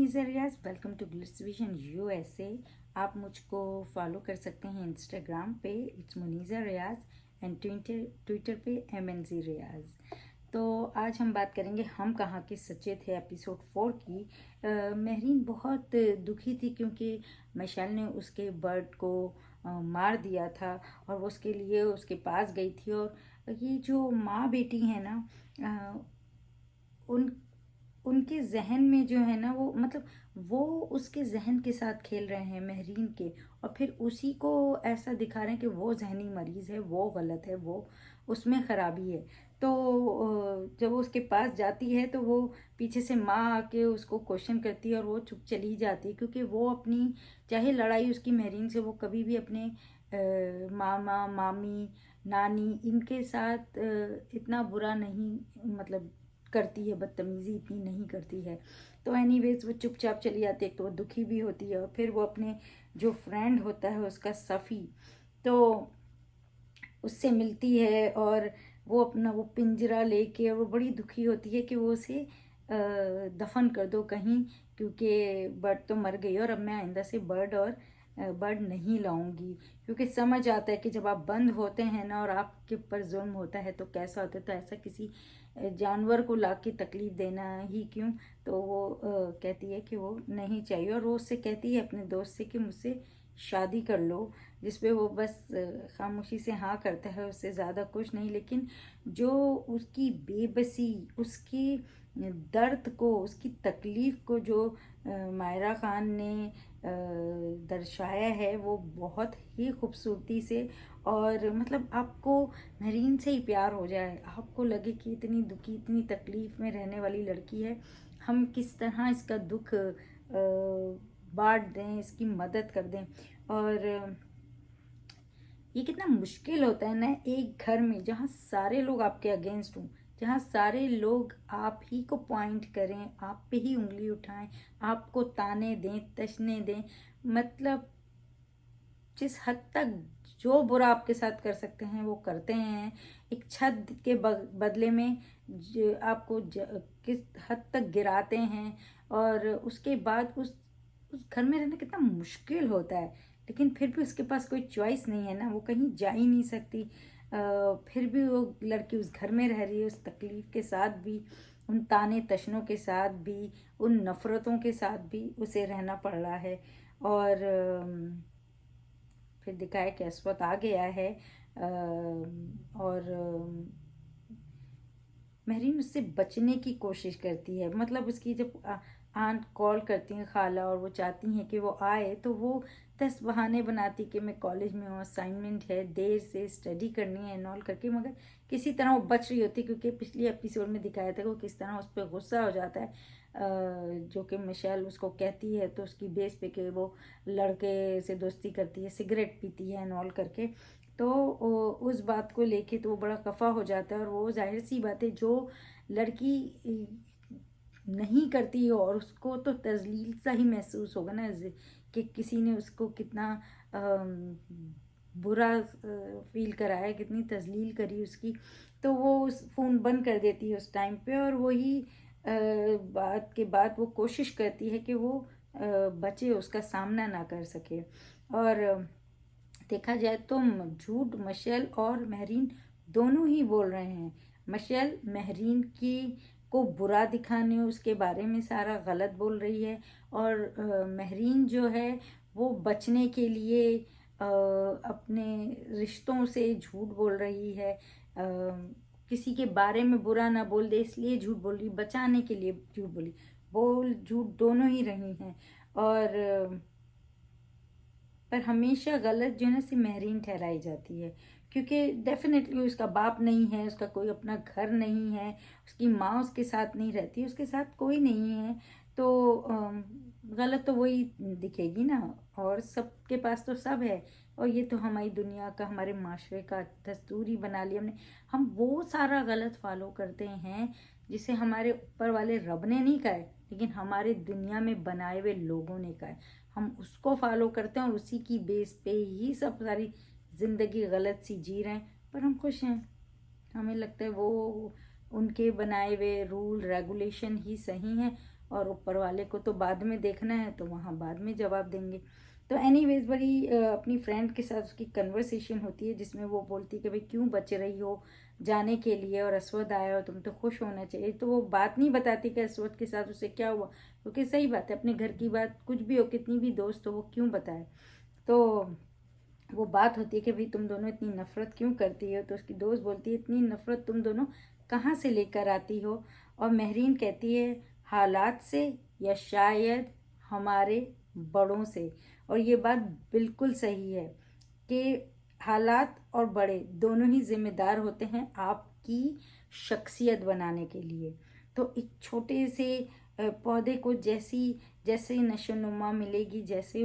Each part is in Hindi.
Muniza Riaz, welcome to glitz vision USA. आप मुझको फॉलो कर सकते हैं इंस्टाग्राम पे, it's Muniza Riaz, and Twitter पे MNZ रियाज। तो आज हम बात करेंगे हम कहाँ के सच्चे थे एपिसोड 4 की। महरीन बहुत दुखी थी क्योंकि मशाल ने उसके बर्ड को मार दिया था और वो उसके लिए उसके पास गई थी। और ये जो माँ बेटी है ना, उन उनके जहन में जो है ना, वो मतलब वो उसके जहन के साथ खेल रहे हैं महरीन के, और फिर उसी को ऐसा दिखा रहे हैं कि वो जहनी मरीज है, वो गलत है, वो उसमें खराबी है। तो जब वो उसके पास जाती है तो वो पीछे से माँ आके उसको क्वेश्चन करती है और वो चुप चली जाती है, क्योंकि वो अपनी चाहे लड़ाई उसकी महरीन से, वो कभी भी अपने मामा मामी नानी इनके साथ इतना बुरा नहीं, मतलब करती है, बदतमीज़ी इतनी नहीं करती है। तो एनीवेज वो चुपचाप चली जाती है। एक तो वो दुखी भी होती है, और फिर वो अपने जो फ्रेंड होता है उसका सफ़ी, तो उससे मिलती है, और वो अपना वो पिंजरा लेके, और वो बड़ी दुखी होती है कि वो उसे दफन कर दो कहीं, क्योंकि बर्ड तो मर गई और अब मैं आइंदा से बर्ड नहीं लाऊंगी। क्योंकि समझ आता है कि जब आप बंद होते हैं ना और आपके ऊपर जुल्म होता है तो कैसा होता है। तो ऐसा किसी जानवर को ला के तकलीफ़ देना ही क्यों। तो वो कहती है कि वो नहीं चाहिए, और वो उससे कहती है अपने दोस्त से कि मुझसे शादी कर लो, जिस पे वो बस खामोशी से हाँ करता है, उससे ज़्यादा कुछ नहीं। लेकिन जो उसकी बेबसी, उसकी दर्द को, उसकी तकलीफ़ को जो मायरा खान ने दर्शाया है, वो बहुत ही खूबसूरती से, और मतलब आपको महरीन से ही प्यार हो जाए, आपको लगे कि इतनी दुखी, इतनी तकलीफ़ में रहने वाली लड़की है, हम किस तरह इसका दुख बांट दें, इसकी मदद कर दें। और ये कितना मुश्किल होता है ना, एक घर में जहाँ सारे लोग आपके अगेंस्ट हों, जहाँ सारे लोग आप ही को पॉइंट करें, आप पे ही उंगली उठाएं, आपको ताने दें, तशने दें, मतलब जिस हद तक जो बुरा आपके साथ कर सकते हैं वो करते हैं। एक छत के बदले में आपको किस हद तक गिराते हैं, और उसके बाद उस घर में रहना कितना मुश्किल होता है। लेकिन फिर भी उसके पास कोई चॉइस नहीं है ना, वो कहीं जा ही नहीं सकती। फिर भी वो लड़की उस घर में रह रही है, उस तकलीफ़ के साथ भी, उन ताने तशनों के साथ भी, उन नफ़रतों के साथ भी उसे रहना पड़ रहा है। और फिर दिखाया कि अस्वत आ गया है, और महरीन उससे बचने की कोशिश करती है। मतलब उसकी जब आंट कॉल करती हैं खाला, और वो चाहती हैं कि वो आए, तो वो 10 बहाने बनाती कि मैं कॉलेज में हूँ, असाइनमेंट है, देर से स्टडी करनी है एंड ऑल करके, मगर किसी तरह वो बच रही होती, क्योंकि पिछले एपिसोड में दिखाया था कि वो किस तरह उस पर गुस्सा हो जाता है। जो कि मिशेल उसको कहती है तो उसकी बेस पे कि वो लड़के से दोस्ती करती है, सिगरेट पीती है एंड ऑल करके, तो उस बात को लेके तो वो बड़ा खफा हो जाता है। और वो जाहिर सी बात है, जो लड़की नहीं करती और उसको तो तजलील सा ही महसूस होगा ना, कि किसी ने उसको कितना बुरा फील कराया, कितनी तजलील करी उसकी। तो वो उस फ़ोन बंद कर देती है उस टाइम पे, और वही बात के बाद वो कोशिश करती है कि वो बचे, उसका सामना ना कर सके। और देखा जाए तो झूठ मशैल और महरीन दोनों ही बोल रहे हैं। मशैल महरीन की को बुरा दिखाने, उसके बारे में सारा गलत बोल रही है, और महरीन जो है वो बचने के लिए अपने रिश्तों से झूठ बोल रही है। किसी के बारे में बुरा ना बोल दे इसलिए झूठ बोल रही, बचाने के लिए झूठ बोली, बोल झूठ दोनों ही रही हैं। और पर हमेशा गलत जो है ना से महरीन ठहराई जाती है, क्योंकि डेफिनेटली उसका बाप नहीं है, उसका कोई अपना घर नहीं है, उसकी माँ उसके साथ नहीं रहती, उसके साथ कोई नहीं है। तो गलत तो वही दिखेगी ना, और सबके पास तो सब है। और ये तो हमारी दुनिया का, हमारे माशरे का दस्तूर ही बना लिया हमने। हम वो सारा गलत फॉलो करते हैं जिसे हमारे ऊपर वाले रब ने नहीं कहा है, लेकिन हमारे दुनिया में बनाए हुए लोगों ने कहा है। हम उसको फॉलो करते हैं और उसी की बेस पे ही सब सारी ज़िंदगी गलत सी जी रहे हैं, पर हम खुश हैं। हमें लगता है वो उनके बनाए हुए रूल रेगुलेशन ही सही हैं, और ऊपर वाले को तो बाद में देखना है, तो वहाँ बाद में जवाब देंगे। तो एनीवेज बड़ी अपनी फ्रेंड के साथ उसकी कन्वर्सेशन होती है, जिसमें वो बोलती है कि भाई क्यों बच रही हो जाने के लिए, और अस्वद आया और तुम तो खुश होना चाहिए। तो वो बात नहीं बताती कि अस्वद के साथ उसे क्या हुआ, क्योंकि सही बात है, अपने घर की बात कुछ भी हो, कितनी भी दोस्त हो, वो क्यों बताए। तो वो बात होती है कि भाई तुम दोनों इतनी नफरत क्यों करती हो। तो उसकी दोस्त बोलती है इतनी नफरत तुम दोनों कहाँ से लेकर आती हो। और महरीन कहती है हालात से, या शायद हमारे बड़ों से। और ये बात बिल्कुल सही है कि हालात और बड़े दोनों ही जिम्मेदार होते हैं आपकी शख्सियत बनाने के लिए। तो एक छोटे से पौधे को जैसी जैसे नशोनुमा मिलेगी, जैसे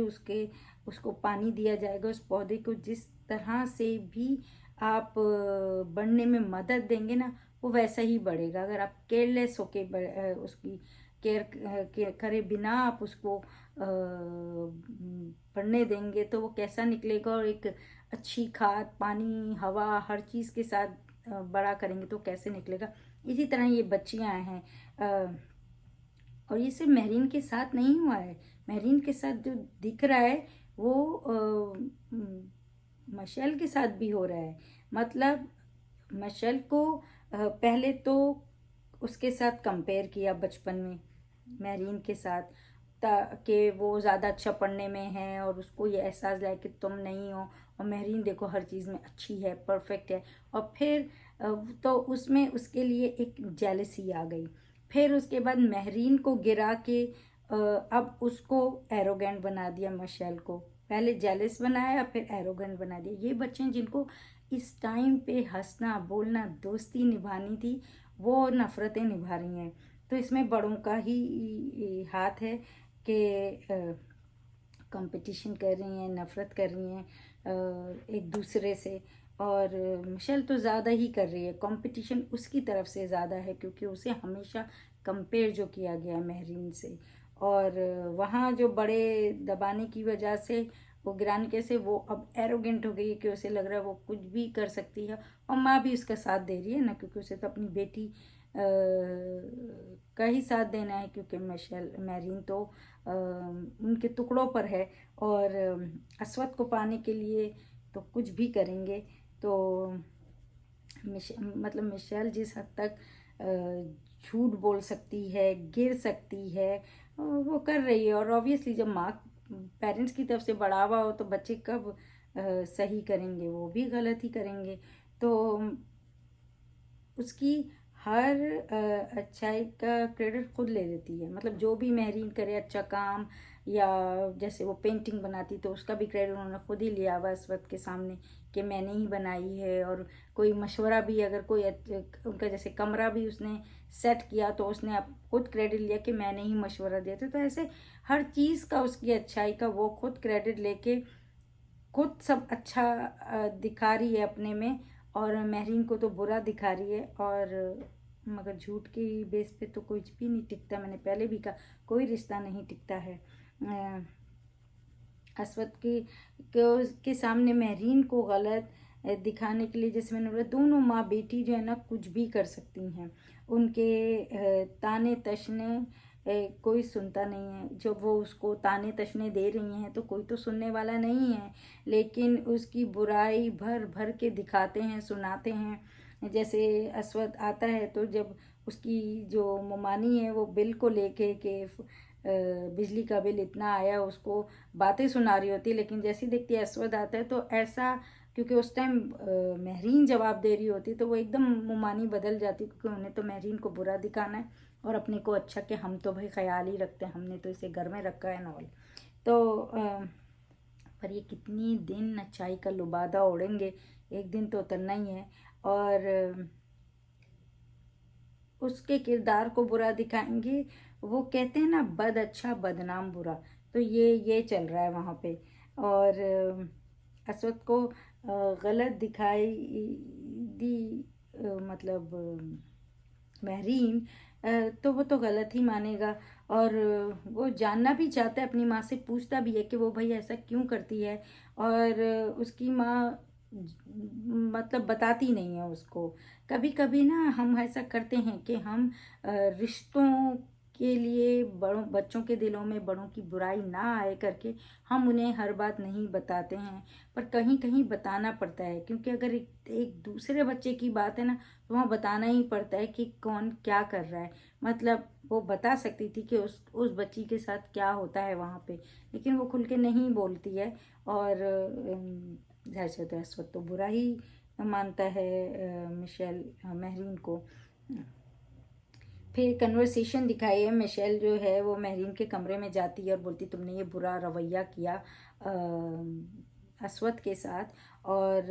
उसको पानी दिया जाएगा, उस पौधे को जिस तरह से भी आप बढ़ने में मदद देंगे ना, वो वैसा ही बढ़ेगा। अगर आप केयरलेस होके उसकी केयर करे बिना आप उसको बढ़ने देंगे, तो वो कैसा निकलेगा। और एक अच्छी खाद, पानी, हवा, हर चीज़ के साथ बड़ा करेंगे तो कैसे निकलेगा। इसी तरह ये बच्चियां हैं, और ये सिर्फ महरीन के साथ नहीं हुआ है। महरीन के साथ जो दिख रहा है वो मशैल के साथ भी हो रहा है। मतलब मशैल को पहले तो उसके साथ कंपेयर किया बचपन में महरीन के साथ, ताकि वो ज़्यादा अच्छा पढ़ने में है और उसको ये एहसास लाए कि तुम नहीं हो, और महरीन देखो हर चीज़ में अच्छी है, परफेक्ट है। और फिर तो उसमें उसके लिए एक जेलसी आ गई। फिर उसके बाद महरीन को गिरा के अब उसको एरोगेंट बना दिया मशैल को। पहले जेलस बनाया, फिर एरोगेंट बना दिया। ये बच्चे हैं जिनको इस टाइम पे हंसना, बोलना, दोस्ती निभानी थी, वो नफ़रतें निभा रही हैं। तो इसमें बड़ों का ही हाथ है कि कंपटीशन कर रही हैं, नफ़रत कर रही हैं एक दूसरे से। और मिशेल तो ज़्यादा ही कर रही है, कंपटीशन उसकी तरफ से ज़्यादा है, क्योंकि उसे हमेशा कंपेयर जो किया गया है महरीन से। और वहाँ जो बड़े दबाने की वजह से, वो गिराने के से, वो अब एरोगेंट हो गई है कि उसे लग रहा है वो कुछ भी कर सकती है। और माँ भी उसका साथ दे रही है ना, क्योंकि उसे तो अपनी बेटी का ही साथ देना है, क्योंकि मिशेल महरीन तो उनके टुकड़ों पर है। और अस्वद को पाने के लिए तो कुछ भी करेंगे। तो मतलब मिशेल जिस हद तक झूठ बोल सकती है, गिर सकती है, वो कर रही है। और ऑब्वियसली जब माँ पेरेंट्स की तरफ से बढ़ावा हो तो बच्चे कब सही करेंगे, वो भी गलत ही करेंगे। तो उसकी हर अच्छाई का क्रेडिट खुद ले लेती है। मतलब जो भी महरीन करे अच्छा काम, या जैसे वो पेंटिंग बनाती तो उसका भी क्रेडिट उन्होंने खुद ही लिया हुआ इस वक्त के सामने कि मैंने ही बनाई है। और कोई मशवरा भी, अगर कोई उनका जैसे कमरा भी उसने सेट किया तो उसने अब खुद क्रेडिट लिया कि मैंने ही मशवरा दिया था। तो ऐसे हर चीज़ का, उसकी अच्छाई का वो खुद क्रेडिट लेके खुद सब अच्छा दिखा रही है अपने में। और महरीन को तो बुरा दिखा रही है। और मगर झूठ के बेस पे तो कुछ भी नहीं टिकता। मैंने पहले भी कहा कोई रिश्ता नहीं टिकता है। अस्वद के सामने महरीन को गलत दिखाने के लिए, जैसे मैंने बोला, दोनों माँ बेटी जो है ना कुछ भी कर सकती हैं। उनके ताने तशने कोई सुनता नहीं है। जब वो उसको ताने तशने दे रही हैं तो कोई तो सुनने वाला नहीं है, लेकिन उसकी बुराई भर भर के दिखाते हैं, सुनाते हैं। जैसे अस्वद आता है तो जब उसकी जो ममानी है वो बिल को लेके कि बिजली का बिल इतना आया, उसको बातें सुना रही होती है। लेकिन जैसे देखती है अस्वद आता है तो ऐसा, क्योंकि उस टाइम महरीन जवाब दे रही होती तो वो एकदम मुमानी बदल जाती, क्योंकि उन्हें तो महरीन को बुरा दिखाना है और अपने को अच्छा, कि हम तो भाई ख्याल ही रखते हैं, हमने तो इसे घर में रखा है नॉल। तो पर ये कितनी दिन अच्छाई का लुबादा ओढ़ेंगे, एक दिन तो उतरना ही है। और उसके किरदार को बुरा दिखाएंगे। वो कहते हैं ना, बद अच्छा बदनाम बुरा, तो ये चल रहा है वहाँ पे। और असद को गलत दिखाई दी, मतलब महरीन, तो वो तो गलत ही मानेगा। और वो जानना भी चाहता है, अपनी माँ से पूछता भी है कि वो भाई ऐसा क्यों करती है। और उसकी माँ मतलब बताती नहीं है उसको। कभी कभी ना हम ऐसा करते हैं कि हम रिश्तों के लिए बच्चों के दिलों में बड़ों की बुराई ना आए करके हम उन्हें हर बात नहीं बताते हैं, पर कहीं कहीं बताना पड़ता है, क्योंकि अगर एक दूसरे बच्चे की बात है ना, तो वहाँ बताना ही पड़ता है कि कौन क्या कर रहा है। मतलब वो बता सकती थी कि उस बच्ची के साथ क्या होता है वहाँ पे, लेकिन वो खुल के नहीं बोलती है। और जाहिर सी बात है, इस वक्त तो बुरा ही मानता है मिशेल महरीन को। फिर कन्वर्सेशन दिखाई है, मिशेल जो है वो महरीन के कमरे में जाती है और बोलती तुमने ये बुरा रवैया किया अस्वद के साथ, और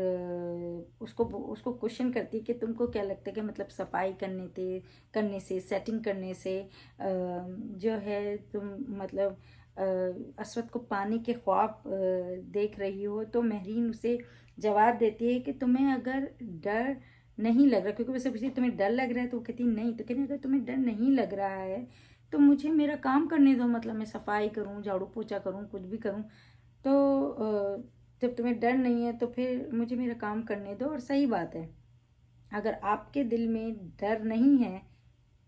उसको क्वेश्चन करती है कि तुमको क्या लगता है कि मतलब सफाई करने से सेटिंग करने से जो है तुम मतलब अस्वद को पाने के ख्वाब देख रही हो। तो महरीन उसे जवाब देती है कि तुम्हें अगर डर नहीं लग रहा, क्योंकि वैसे पूछती तुम्हें डर लग रहा है, तो वो कहती नहीं, तो कहती अगर तुम्हें डर नहीं लग रहा है तो मुझे मेरा काम करने दो, मतलब मैं सफाई करूँ, झाड़ू पोछा करूँ, कुछ भी करूँ। तो जब तुम्हें डर नहीं है तो फिर मुझे मेरा काम करने दो। और सही बात है, अगर आपके दिल में डर नहीं है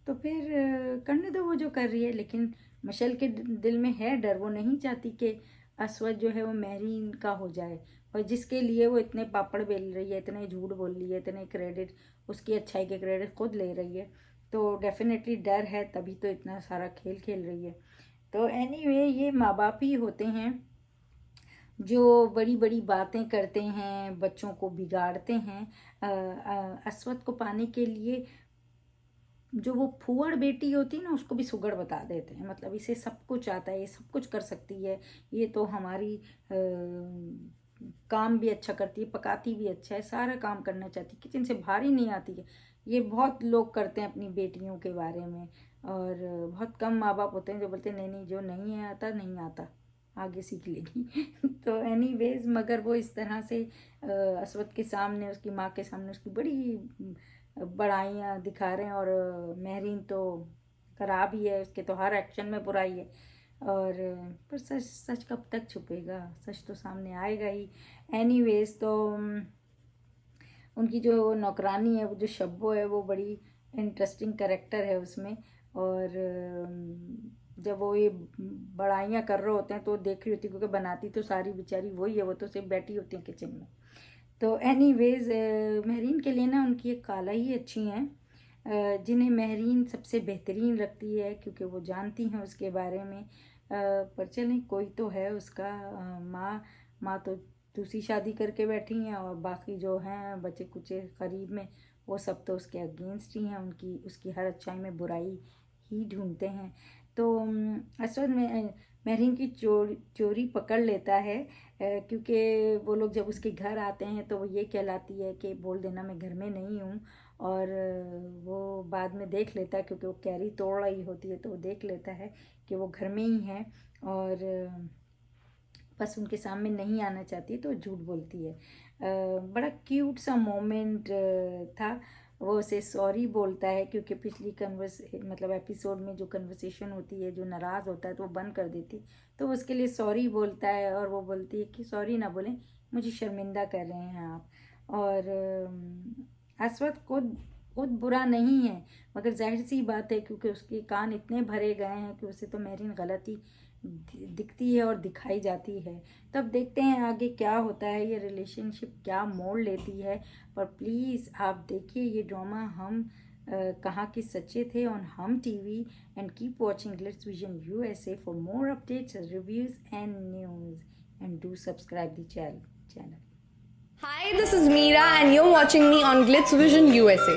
तो फिर करने दो वो जो कर रही है। लेकिन मशल के दिल में है डर, वो नहीं चाहती कि अस्वद जो है वो महरीन का हो जाए, और जिसके लिए वो इतने पापड़ बेल रही है, इतने झूठ बोल रही है, इतने क्रेडिट, उसकी अच्छाई के क्रेडिट खुद ले रही है, तो डेफिनेटली डर है, तभी तो इतना सारा खेल खेल रही है। तो एनीवे ये माँ बाप ही होते हैं जो बड़ी बड़ी बातें करते हैं, बच्चों को बिगाड़ते हैं। अस्वद को पाने के लिए जो वो फूहड़ बेटी होती है ना, उसको भी सुगड़ बता देते हैं, मतलब इसे सब कुछ आता है, ये सब कुछ कर सकती है, ये तो हमारी काम भी अच्छा करती है, पकाती भी अच्छा है, सारा काम करना चाहती है, किचन से बाहर ही नहीं आती है। ये बहुत लोग करते हैं अपनी बेटियों के बारे में, और बहुत कम माँ बाप होते हैं जो बोलते हैं नहीं नहीं, जो नहीं है आता नहीं आता, आगे सीख लेगी। तो एनीवेज, मगर वो इस तरह से अस्वद के सामने, उसकी माँ के सामने उसकी बड़ी बड़ाइयाँ दिखा रहे हैं, और महरीन तो खराब ही है, उसके तो हर एक्शन में बुराई है। और पर सच सच कब तक छुपेगा, सच तो सामने आएगा ही। एनीवेज, तो उनकी जो नौकरानी है, वो जो शब्बो है, वो बड़ी इंटरेस्टिंग कैरेक्टर है उसमें। और जब वो ये बड़ाइयाँ कर रहे होते हैं तो देख रही होती, क्योंकि बनाती तो सारी बेचारी वही है, वो तो सिर्फ बैठी होती है किचन में। तो एनीवेज, महरीन के लिए ना उनकी एक काला ही अच्छी हैं, जिन्हें महरीन सबसे बेहतरीन लगती है, क्योंकि वो जानती हैं उसके बारे में। पर चलें, कोई तो है उसका। माँ तो दूसरी शादी करके बैठी हैं, और बाकी जो हैं बच्चे कुचे करीब में, वो सब तो उसके अगेंस्ट ही हैं, उसकी हर अच्छाई में बुराई ही ढूंढते हैं। तो अस्वद में महरीन की चोरी पकड़ लेता है, क्योंकि वो लोग जब उसके घर आते हैं तो वो ये कहलाती है कि बोल देना मैं घर में नहीं हूँ। और वो बाद में देख लेता है, क्योंकि वो कैरी तोड़ रही होती है, तो वो देख लेता है कि वो घर में ही है, और बस उनके सामने नहीं आना चाहती, तो झूठ बोलती है। बड़ा क्यूट सा मोमेंट था। वो उसे सॉरी बोलता है, क्योंकि पिछली मतलब एपिसोड में जो कन्वर्सेशन होती है, जो नाराज़ होता है तो वो बंद कर देती, तो उसके लिए सॉरी बोलता है, और वो बोलती है कि सॉरी ना बोलें, मुझे शर्मिंदा कर रहे हैं आप। और अस्वद खुद बुरा नहीं है, मगर जाहिर सी बात है, क्योंकि उसके कान इतने भरे गए हैं कि उसे तो महरीन गलत ही दिखती है और दिखाई जाती है। तब देखते हैं आगे क्या होता है, ये रिलेशनशिप क्या मोड़ लेती है। पर प्लीज़ आप देखिए ये ड्रामा हम कहाँ के सच्चे थे ऑन हम TV, and keep watching Glitz vision USA for more updates, reviews and news, and do subscribe the channel. Hi, this is Meera, and you're watching me on Glitz Vision USA.